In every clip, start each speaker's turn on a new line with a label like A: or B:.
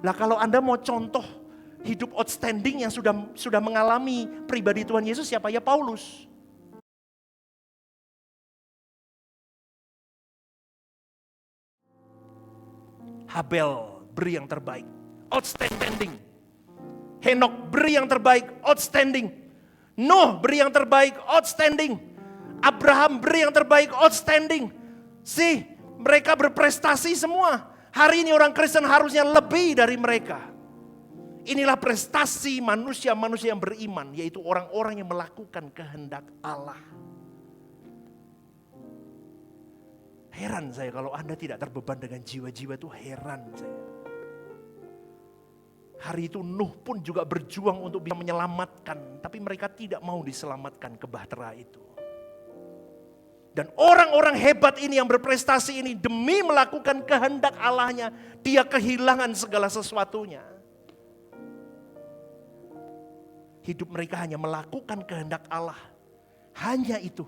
A: Lah kalau Anda mau contoh hidup outstanding yang sudah mengalami pribadi Tuhan Yesus, siapa? Ya Paulus. Habel beri yang terbaik, outstanding. Henok beri yang terbaik, outstanding. Nuh beri yang terbaik, outstanding. Abraham beri yang terbaik, outstanding. Mereka berprestasi semua. Hari ini orang Kristen harusnya lebih dari mereka. Inilah prestasi manusia-manusia yang beriman, yaitu orang-orang yang melakukan kehendak Allah. Heran saya kalau Anda tidak terbeban dengan jiwa-jiwa itu, heran saya. Hari itu Nuh pun juga berjuang untuk bisa menyelamatkan, tapi mereka tidak mau diselamatkan ke bahtera itu. Dan orang-orang hebat ini yang berprestasi ini demi melakukan kehendak Allahnya, dia kehilangan segala sesuatunya. Hidup mereka hanya melakukan kehendak Allah. Hanya itu,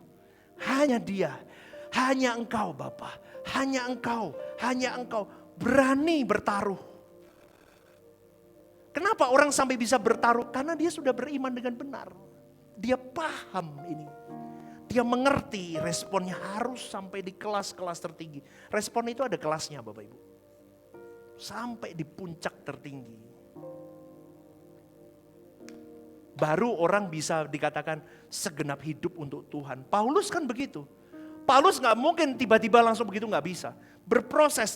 A: hanya dia, hanya engkau Bapa, hanya engkau berani bertaruh. Kenapa orang sampai bisa bertaruh? Karena dia sudah beriman dengan benar. Dia paham ini. Dia mengerti responnya harus sampai di kelas-kelas tertinggi. Respon itu ada kelasnya Bapak Ibu. Sampai di puncak tertinggi. Baru orang bisa dikatakan segenap hidup untuk Tuhan. Paulus kan begitu. Paulus gak mungkin tiba-tiba langsung begitu, gak bisa. Berproses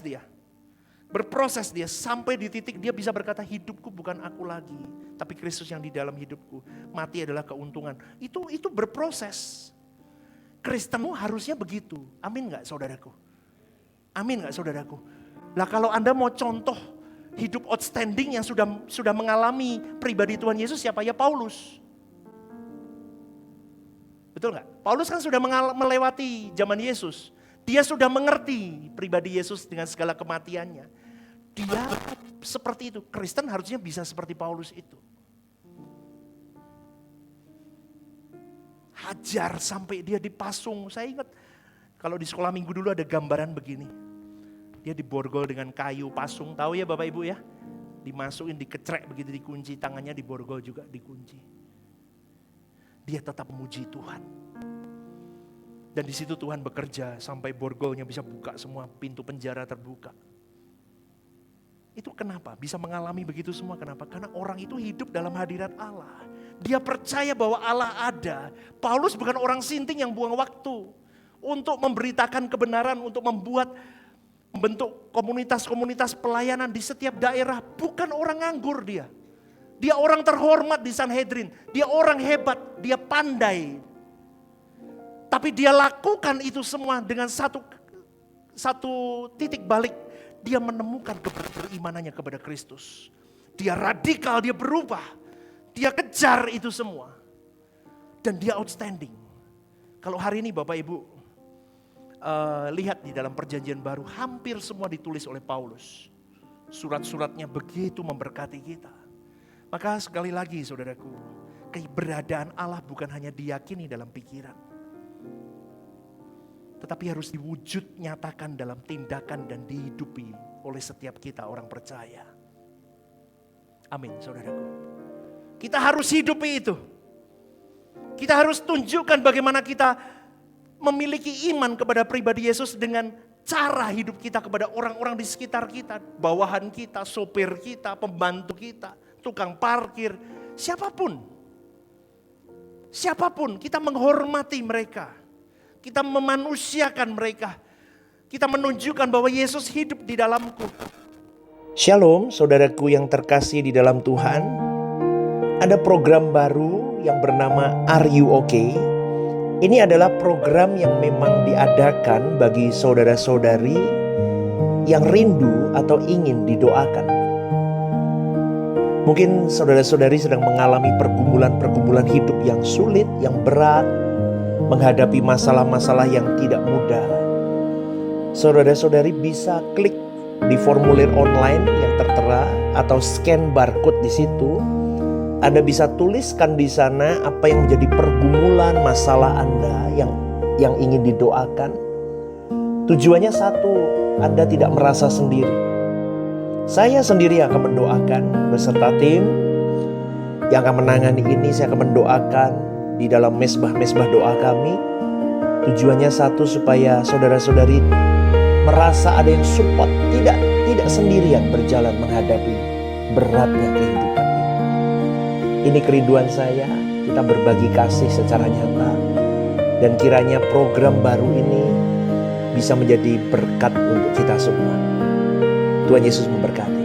A: dia sampai di titik dia bisa berkata, hidupku bukan aku lagi, tapi Kristus yang di dalam hidupku. Mati adalah keuntungan. Itu berproses. Kristenmu harusnya begitu. Amin gak saudaraku? Amin gak saudaraku? Lah kalau Anda mau contoh hidup outstanding yang sudah mengalami pribadi Tuhan Yesus, siapa? Ya Paulus. Betul gak? Paulus kan sudah melewati zaman Yesus. Dia sudah mengerti pribadi Yesus dengan segala kematiannya. Dia seperti itu. Kristen harusnya bisa seperti Paulus itu. Hajar sampai dia dipasung. Saya ingat kalau di sekolah minggu dulu ada gambaran begini. Dia diborgol dengan kayu pasung. Tahu ya Bapak Ibu ya? Dimasukin, dikecrek begitu, dikunci. Tangannya diborgol juga, dikunci. Dia tetap memuji Tuhan. Dan di situ Tuhan bekerja sampai borgolnya bisa buka semua, pintu penjara terbuka. Itu kenapa? Bisa mengalami begitu semua, kenapa? Karena orang itu hidup dalam hadirat Allah. Dia percaya bahwa Allah ada. Paulus bukan orang sinting yang buang waktu untuk memberitakan kebenaran, untuk membentuk komunitas-komunitas pelayanan di setiap daerah. Bukan orang nganggur dia. Dia orang terhormat di Sanhedrin. Dia orang hebat, dia pandai. Tapi dia lakukan itu semua dengan satu titik balik. Dia menemukan keimanannya kepada Kristus. Dia radikal, dia berubah. Dia kejar itu semua. Dan dia outstanding. Kalau hari ini Bapak Ibu lihat di dalam perjanjian baru, hampir semua ditulis oleh Paulus. Surat-suratnya begitu memberkati kita. Maka sekali lagi saudaraku, keberadaan Allah bukan hanya diyakini dalam pikiran, tetapi harus diwujud nyatakan dalam tindakan dan dihidupi oleh setiap kita orang percaya. Amin saudaraku. Kita harus hidupi itu. Kita harus tunjukkan bagaimana kita memiliki iman kepada pribadi Yesus dengan cara hidup kita kepada orang-orang di sekitar kita. Bawahan kita, sopir kita, pembantu kita, tukang parkir, siapapun. Siapapun, kita menghormati mereka. Kita memanusiakan mereka. Kita menunjukkan bahwa Yesus hidup di dalamku. Shalom saudaraku yang terkasih di dalam Tuhan. Ada program baru yang bernama Are You Okay? Ini adalah program yang memang diadakan bagi saudara-saudari yang rindu atau ingin didoakan. Mungkin saudara-saudari sedang mengalami pergumulan-pergumulan hidup yang sulit, yang berat, menghadapi masalah-masalah yang tidak mudah. Saudara-saudari bisa klik di formulir online yang tertera atau scan barcode di situ. Anda bisa tuliskan di sana apa yang menjadi pergumulan masalah Anda yang ingin didoakan. Tujuannya satu, Anda tidak merasa sendiri.
B: Saya sendiri akan mendoakan beserta tim yang akan menangani ini. Saya akan mendoakan di dalam mesbah-mesbah doa kami. Tujuannya satu, supaya saudara-saudari merasa ada yang support, tidak sendirian berjalan menghadapi beratnya kehidupan ini. Ini kerinduan saya, kita berbagi kasih secara nyata, dan kiranya program baru ini bisa menjadi berkat untuk kita semua. Tuhan Yesus memberkati.